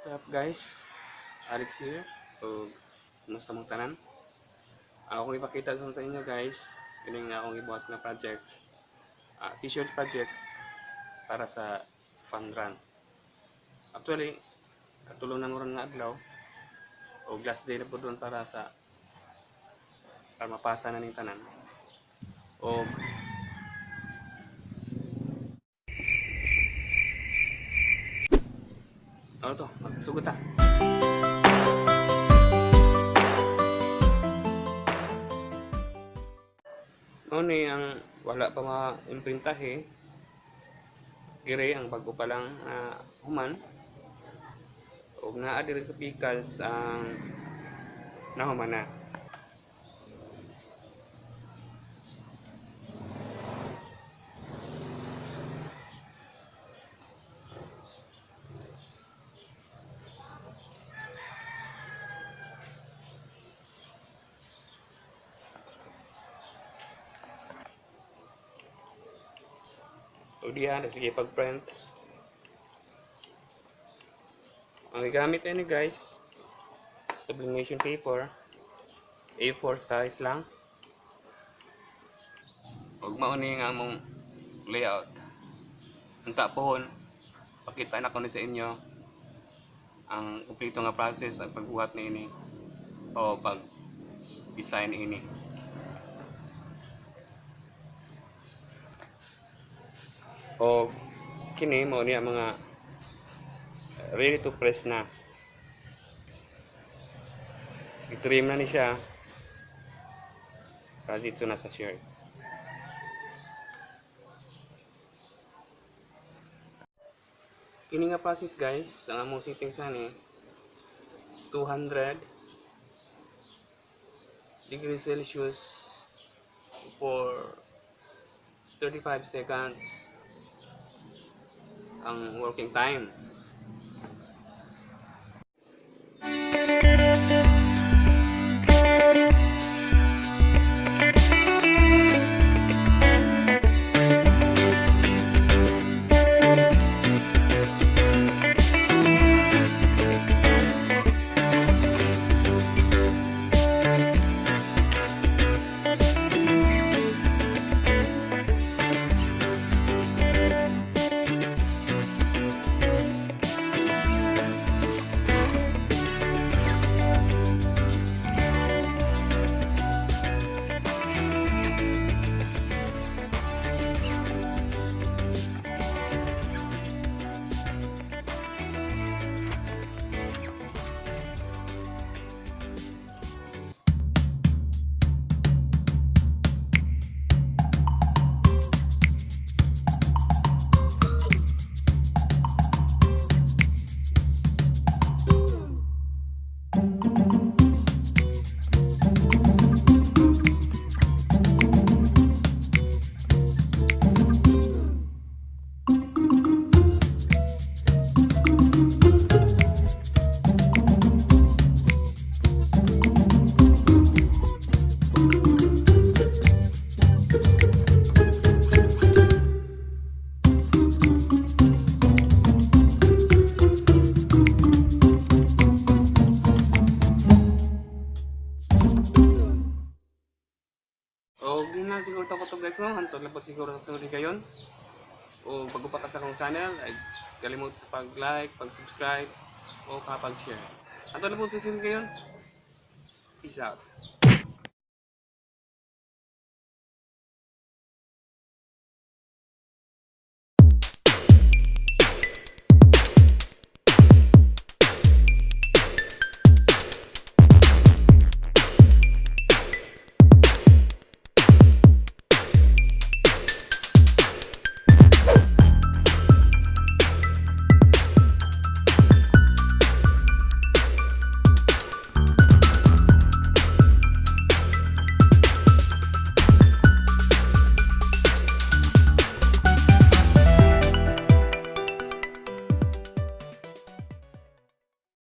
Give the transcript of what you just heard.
What's up guys? Alex here. So, kumusta mong tanan? Ako ipakita sa inyo guys. Kining akong ibuhat na project. T-shirt project para sa Fun Run. Actually, katulong na mo rin nga adlaw. O last day na po doon para mapasa na ning tanan. O ano to? Magsugot ta. Ni ang wala pa ma-imprintahe kire ang bago pa lang human ug naa diri sa pikas ang nahuman na. O diyan, sige pag-print. Ang gamit ay guys, sublimation paper, A4 size lang. Ug mao ni nga among layout. Ang tapon, pakita na ko ni sa inyo ang kumpleto nga process ang pagbuhat ni ini o pag-design ini. O kini mao niya mga ready to press na. I-trim na ni siya para dito na sa shirt. Kini nga process guys, ang among settings ni 200 degrees Celsius for 35 seconds ang working time. O yun na siguro to guys no, hantod lang po siguro sa sunod kayon. O bago pa ka sa akong channel, ay kalimut sa pag-like, pag-subscribe o kapag-share. Hantod lang po sa sunod kayon. Peace out.